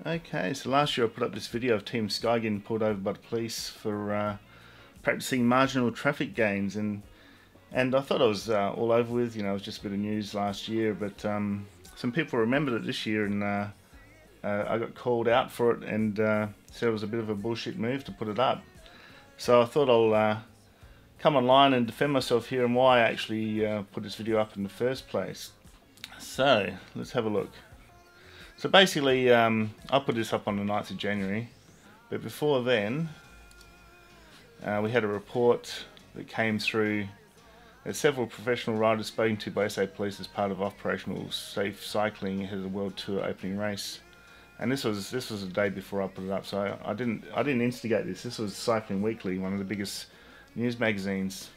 Okay, so last year I put up this video of Team Sky getting pulled over by the police for practicing marginal traffic gains, and I thought I was all over with. You know, it was just a bit of news last year, but some people remembered it this year, and I got called out for it, and said it was a bit of a bullshit move to put it up. So I thought I'll come online and defend myself here and why I actually put this video up in the first place. So let's have a look. So basically, I put this up on the 9th of January, but before then, we had a report that came through that several professional riders spoken to by SA Police as part of Operational Safe Cycling ahead of the World Tour opening race. And this was the day before I put it up, so I didn't instigate this. This was Cycling Weekly, one of the biggest news magazines.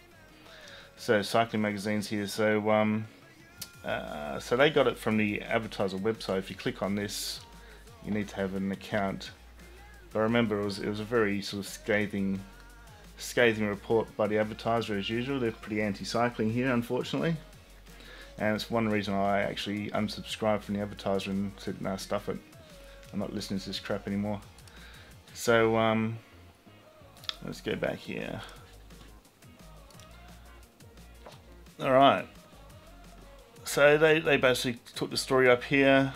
So cycling magazines here. So they got it from the advertiser website. If you click on this, you need to have an account. But I remember it was a very sort of scathing report by the advertiser as usual. They're pretty anti-cycling here, unfortunately. And it's one reason I actually unsubscribed from the advertiser and said, "No, stuff it. I'm not listening to this crap anymore." So let's go back here. All right. So they basically took the story up here.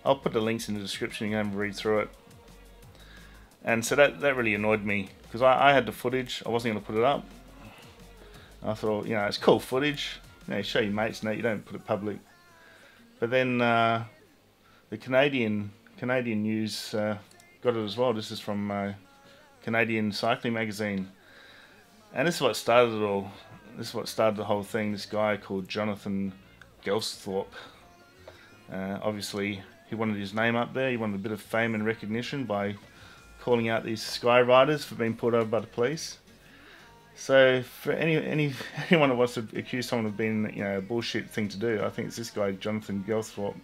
I'll put the links in the description. You can have a read through it. And so that really annoyed me because I had the footage. I wasn't going to put it up. I thought, you know, it's cool footage. You know, show your mates, you don't put it public. But then the Canadian news got it as well. This is from Canadian Cycling Magazine, and this is what started it all. This is what started the whole thing. This guy called Jonathan Gelsthorpe. Obviously, he wanted his name up there. He wanted a bit of fame and recognition by calling out these Sky riders for being pulled over by the police. So, for anyone that wants to accuse someone of being, you know, a bullshit thing to do, I think it's this guy Jonathan Gelsthorpe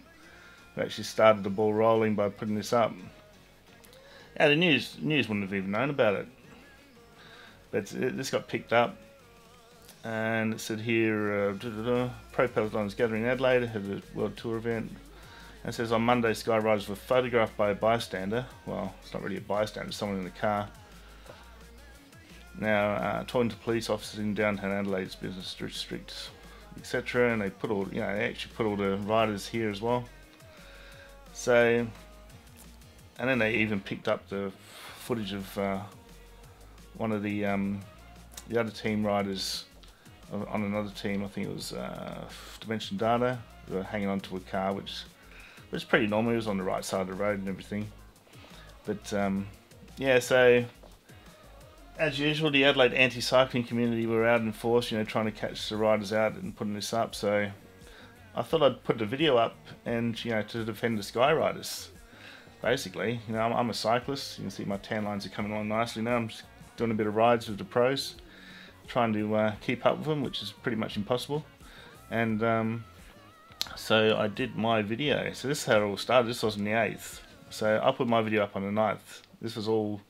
who actually started the ball rolling by putting this up. Yeah, the news wouldn't have even known about it, but this got picked up. And it said here, Pro Peloton is gathering in Adelaide ahead of the World Tour event. And it says on Monday, Sky riders were photographed by a bystander. Well, it's not really a bystander, it's someone in the car. Now, talking to police officers in downtown Adelaide's business district, etc. And they put all, you know, they actually put all the riders here as well. So, and then they even picked up the footage of one of the other team riders on another team. I think it was Dimension Data. They were hanging onto a car, which was pretty normal. It was on the right side of the road and everything. But yeah, so as usual, the Adelaide anti-cycling community were out in force, you know, trying to catch the riders out and putting this up. So I thought I'd put the video up and, you know, to defend the Sky riders. Basically, you know, I'm a cyclist. You can see my tan lines are coming along nicely now. I'm just doing a bit of rides with the pros, trying to keep up with them, which is pretty much impossible. And so I did my video. So this is how it all started. This was on the 8th. So I put my video up on the 9th. This was all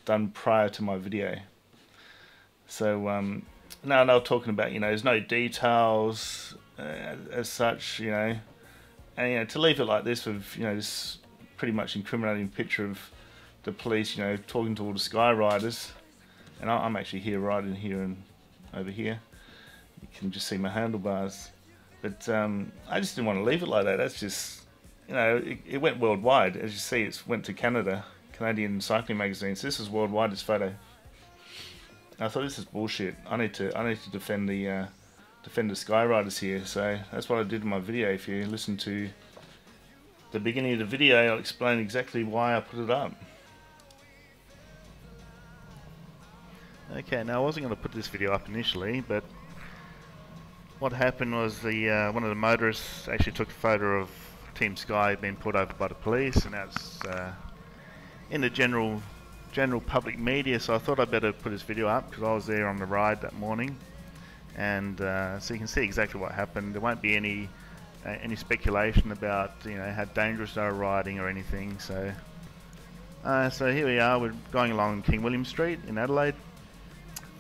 done prior to my video. So now they're talking about, you know, there's no details as such, you know, and, you know, to leave it like this with, you know, this pretty much incriminating picture of the police, you know, talking to all the Sky riders. And I'm actually here, riding here and over here. You can just see my handlebars. But I just didn't want to leave it like that. That's just, you know, it went worldwide. As you see, it went to Canada, Canadian Cycling Magazine. So this is worldwide, this photo. And I thought, this is bullshit. I need to defend the Sky riders here. So that's what I did in my video. If you listen to the beginning of the video, I'll explain exactly why I put it up. Okay, now I wasn't going to put this video up initially, but what happened was one of the motorists actually took a photo of Team Sky being pulled over by the police, and that's in the general public media. So I thought I'd better put this video up because I was there on the ride that morning, and so you can see exactly what happened. There won't be any speculation about, you know, how dangerous they were riding or anything. So so here we are. We're going along King William Street in Adelaide.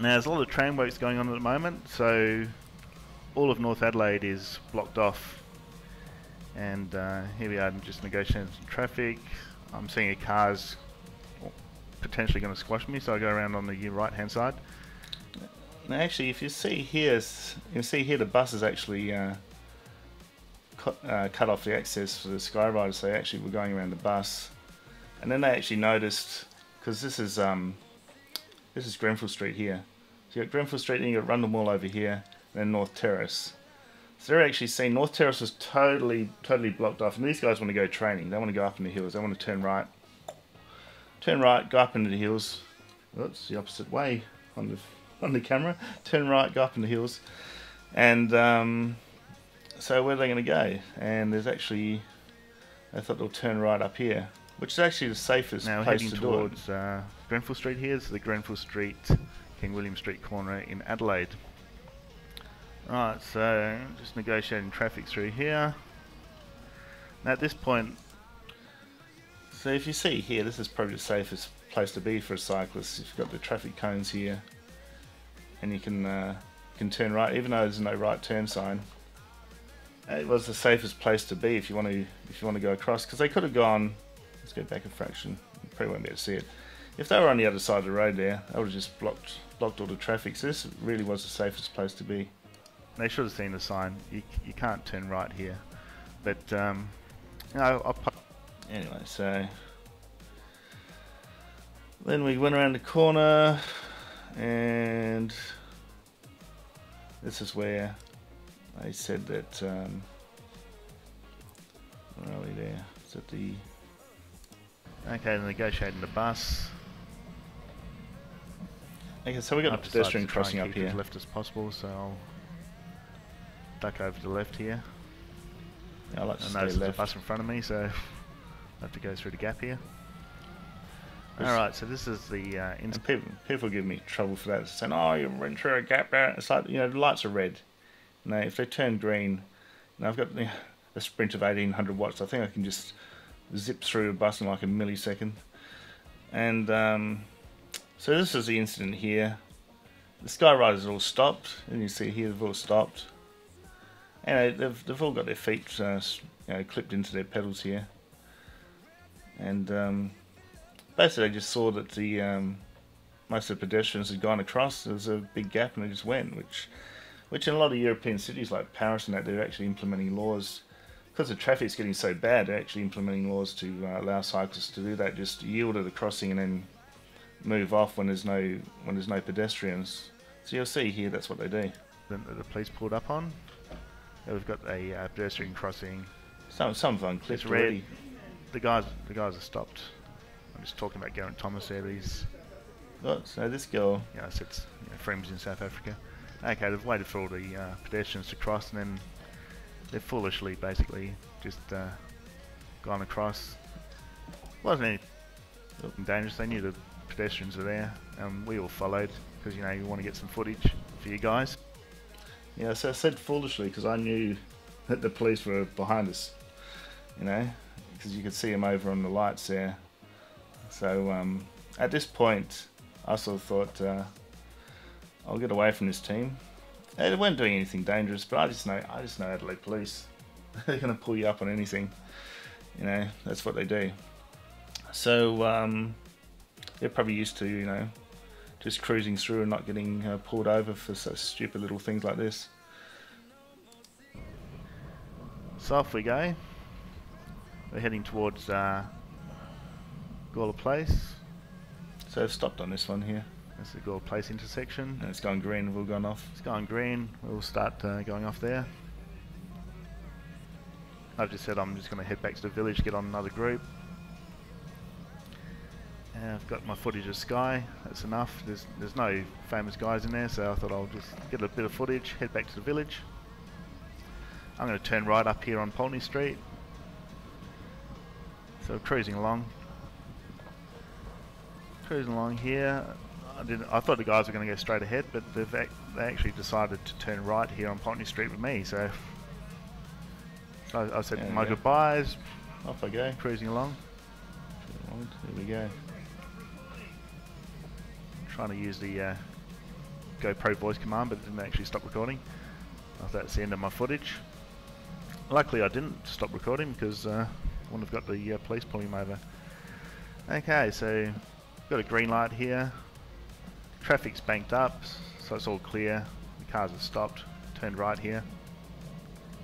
Now there's a lot of train works going on at the moment, so all of North Adelaide is blocked off, And here we are just negotiating some traffic. I'm seeing a car's potentially going to squash me, so I go around on the right hand side. Now actually, if you see here, you can see here the bus is actually cut off the access for the Skyrider, so actually we're going around the bus. And then they actually noticed, because this is Grenfell Street here. So you got Grenfell Street, and you got Rundle Mall over here, and then North Terrace. So they're actually seeing North Terrace was totally blocked off, and these guys want to go training. They want to go up in the hills. They want to turn right, go up into the hills. Oops, the opposite way on the camera. Turn right, go up in the hills, and so where are they going to go? And there's actually, I thought they'll turn right up here, which is actually the safest now place heading to towards do it. Grenfell Street here. This is the Grenfell Street, King William Street corner in Adelaide. Right, so just negotiating traffic through here. Now at this point, so if you see here, this is probably the safest place to be for a cyclist. You've got the traffic cones here, and you can turn right, even though there's no right turn sign. It was the safest place to be if you want to go across, because they could have gone. Let's go back a fraction. You probably won't be able to see it. If they were on the other side of the road there, they would have just blocked all the traffic. So this really was the safest place to be. they should have seen the sign. You can't turn right here, but you know, anyway, so then we went around the corner, and this is where they said that where are we there? Is it the okay, negotiating the bus. okay, so we got a pedestrian crossing up here. As left as possible, so I'll duck over to the left here. Yeah, I like to I stay notice there's a left. bus in front of me, so I have to go through the gap here. Alright, so this is the And people give me trouble for that, saying, "Oh, you went through a gap there." It's like, you know, the lights are red. You know, if they turn green, you know, I've got a sprint of 1800 watts. I think I can just zip through a bus in like a millisecond. And so this is the incident here. The Skyriders all stopped, and you see here they've all stopped. And they've all got their feet, you know, clipped into their pedals here. And basically, I just saw that the most of the pedestrians had gone across. There was a big gap, and they just went. Which in a lot of European cities like Paris and that, they're actually implementing laws because the traffic's getting so bad. They're actually implementing laws to allow cyclists to do that. Just yield at the crossing and then move off when there's no pedestrians. So you'll see here that's what they do. the police pulled up on. We've got a pedestrian crossing. Some of them It's clipped red. already. The guys are stopped. I'm just talking about Geraint Thomas there. He's, Look, so this girl, you know, sits, you know, Friends in South Africa. Okay, they've waited for all the pedestrians to cross, and then they've foolishly basically just gone across. Wasn't anything dangerous. They knew the pedestrians were there, and we all followed because, you know, you want to get some footage for you guys. yeah, so I said foolishly because I knew that the police were behind us, you know, because you could see them over on the lights there. So at this point, I sort of thought, I'll get away from this team. They weren't doing anything dangerous, but I just know Adelaide Police. They're going to pull you up on anything, you know. That's what they do. So they're probably used to, you know, just cruising through and not getting pulled over for such stupid little things like this. So off we go. We're heading towards Gawler Place. So I've stopped on this one here. That's the Gawler Place intersection. And it's gone green, we've all gone off. It's going green. We'll start going off there. I've just said I'm just going to head back to the village, get on another group. And I've got my footage of Sky. That's enough. There's no famous guys in there, so I thought I'll just get a bit of footage, head back to the village. I'm going to turn right up here on Poultney Street. So cruising along. Cruising along here. I thought the guys were going to go straight ahead, but they actually decided to turn right here on Poultney Street with me. So I said my goodbyes. Off I go. Cruising along. Here we go. Trying to use the GoPro voice command, but it didn't actually stop recording. I thought that's the end of my footage. Luckily I didn't stop recording because I wouldn't have got the police pulling him over. Okay, so got a green light here. Traffic's banked up, so it's all clear. The cars have stopped, turned right here.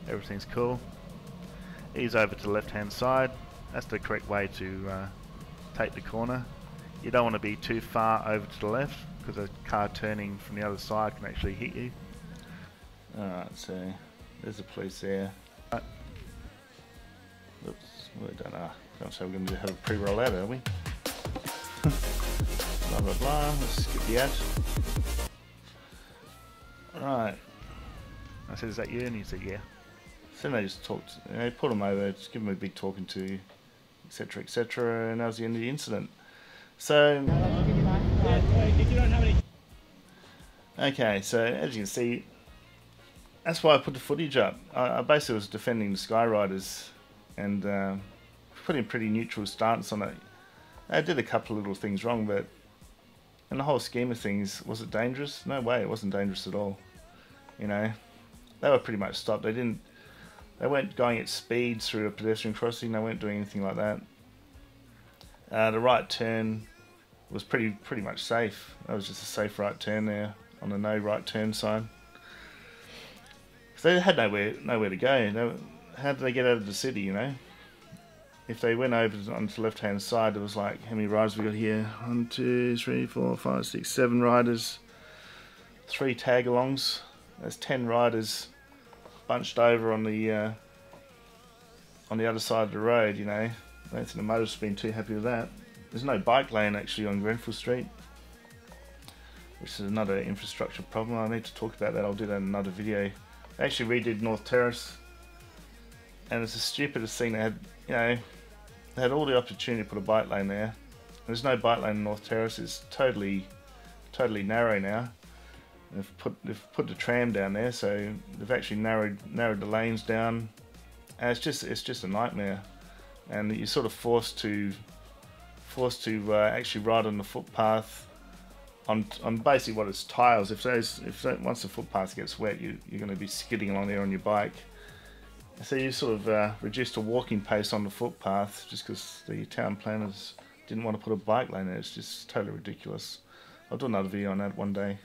Everything's cool. Ease over to the left hand side. That's the correct way to take the corner. You don't want to be too far over to the left because a car turning from the other side can actually hit you. Alright, so there's the police there. Right. Oops, we don't know. So we're going to have a pre-roll out, are we? Blah blah blah, let's skip the ad. Right. I said, is that you? And he said, yeah. So they just talked, put him over, just give him a big talking to, etc, etc, and that was the end of the incident. So, okay, so as you can see, that's why I put the footage up. I basically was defending the Skyriders and putting a pretty neutral stance on it. I did a couple of little things wrong, but in the whole scheme of things, was it dangerous? No way, it wasn't dangerous at all. You know, they were pretty much stopped. They weren't going at speed through a pedestrian crossing. They weren't doing anything like that. The right turn was pretty much safe. That was just a safe right turn there on the no right turn sign. So they had nowhere to go. How did they get out of the city? You know, if they went over onto the left hand side, it was like, how many riders we got here? 1, 2, 3, 4, 5, 6, 7 riders. 3 tag-alongs. There's 10 riders bunched over on the other side of the road. You know, I don't think the motorists have been too happy with that. There's no bike lane actually on Grenfell Street, which is another infrastructure problem. I need to talk about that. I'll do that in another video. They actually redid North Terrace, and it's the stupidest thing. They had, you know, they had all the opportunity to put a bike lane there. There's no bike lane in North Terrace. It's totally narrow now. They've put the tram down there, so they've actually narrowed the lanes down, and it's just a nightmare. And you're sort of forced to actually ride on the footpath on basically what is tiles. Once the footpath gets wet, you're going to be skidding along there on your bike. So you sort of reduced a walking pace on the footpath just because the town planners didn't want to put a bike lane there. It's just totally ridiculous. I'll do another video on that one day,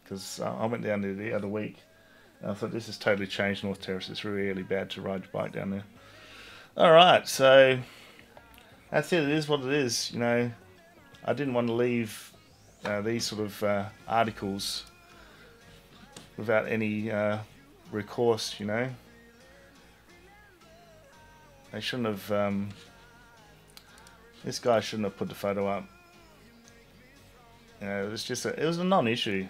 because I went down there the other week and I thought, this has totally changed North Terrace. It's really bad to ride your bike down there. Alright, so that's it. It is what it is. You know, I didn't want to leave these sort of articles without any recourse, you know. They shouldn't have, this guy shouldn't have put the photo up. You know, it was a non-issue.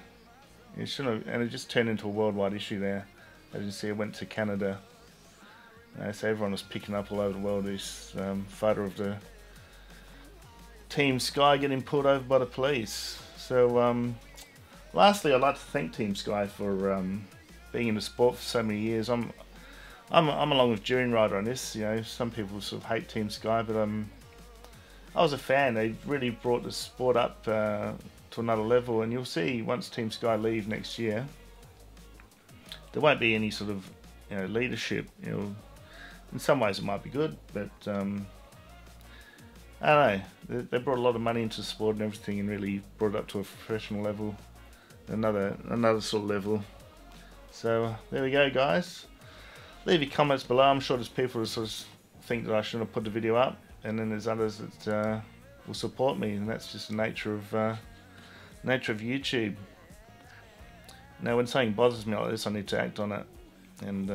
It shouldn't have, and it just turned into a worldwide issue there. As you see, it went to Canada. So everyone was picking up all over the world this photo of the Team Sky getting pulled over by the police. So, lastly, I'd like to thank Team Sky for being in the sport for so many years. I'm along with During Rider on this. You know, some people sort of hate Team Sky, but I was a fan. They really brought the sport up to another level, and you'll see once Team Sky leave next year, there won't be any sort of, you know, leadership. You know, in some ways it might be good, but I don't know. They brought a lot of money into the sport and everything, and really brought it up to a professional level, another sort of level. So there we go, guys. Leave your comments below. I'm sure there's people who sort of think that I shouldn't have put the video up, and then there's others that will support me, and that's just the nature of YouTube. Now, when something bothers me like this, I need to act on it. And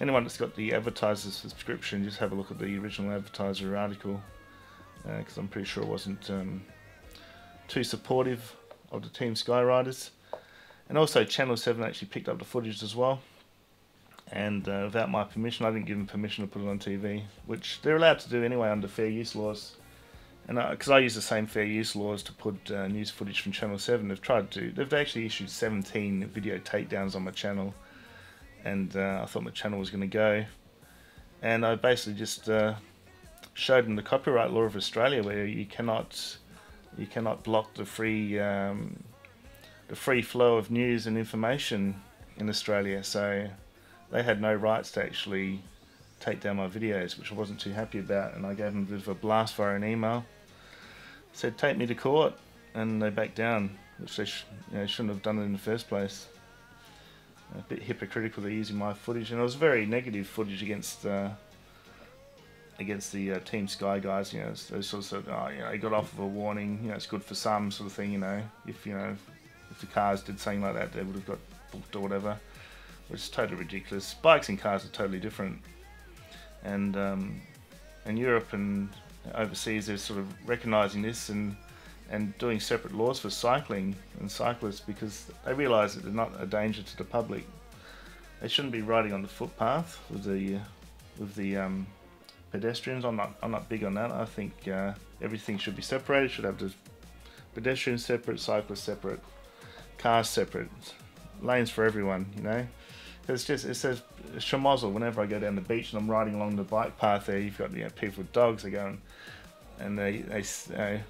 anyone that's got the advertiser subscription, just have a look at the original advertiser article, because I'm pretty sure it wasn't too supportive of the Team Sky Riders. And also, Channel 7 actually picked up the footage as well. And without my permission, I didn't give them permission to put it on TV, which they're allowed to do anyway under fair use laws. And because I use the same fair use laws to put news footage from Channel 7, they've actually issued 17 video takedowns on my channel, and I thought my channel was going to go. And I basically just showed them the copyright law of Australia, where you cannot block the free flow of news and information in Australia. So they had no rights to actually take down my videos, which I wasn't too happy about, and I gave them a bit of a blast via an email. Said take me to court, and they backed down, which they shouldn't have done it in the first place. A bit hypocritical, they're using my footage, and it was very negative footage against the Team Sky guys. You know, they sort of said, oh, you know, he got off with a warning. You know, it's good for some sort of thing. You know, if the cars did something like that, they would have got booked or whatever, which is totally ridiculous. Bikes and cars are totally different, and in Europe and overseas, they're sort of recognising this and doing separate laws for cycling and cyclists, because they realise that they're not a danger to the public. They shouldn't be riding on the footpath with the pedestrians. I'm not big on that. I think everything should be separated. Should have the pedestrians separate, cyclists separate, cars separate, lanes for everyone. You know, it says schmozzle whenever I go down the beach and I'm riding along the bike path. There, you've got people with dogs. They go and they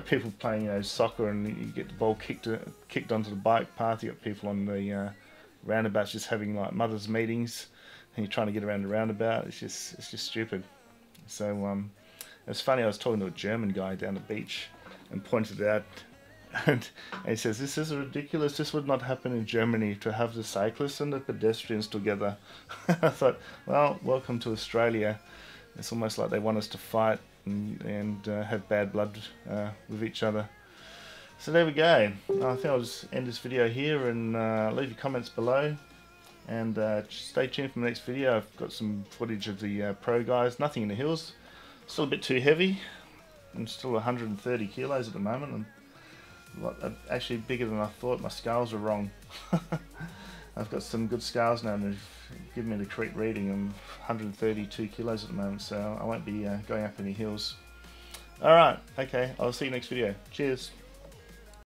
people playing soccer, and you get the ball kicked onto the bike path. You got people on the roundabouts just having like mothers' meetings, and you're trying to get around the roundabout. It's just stupid. So it's funny. I was talking to a German guy down the beach and pointed it out, and he says, "This is ridiculous. This would not happen in Germany, to have the cyclists and the pedestrians together." I thought, well, welcome to Australia. It's almost like they want us to fight and have bad blood with each other. So there we go. I think I'll just end this video here, and leave your comments below, and stay tuned for the next video. I've got some footage of the pro guys. Nothing in the hills, still a bit too heavy. I'm still 130 kilos at the moment, and actually bigger than I thought. My scales are wrong. I've got some good scales now, and they've given me the correct reading. I'm 132 kilos at the moment, so I won't be going up any hills. Alright, okay, I'll see you next video. Cheers.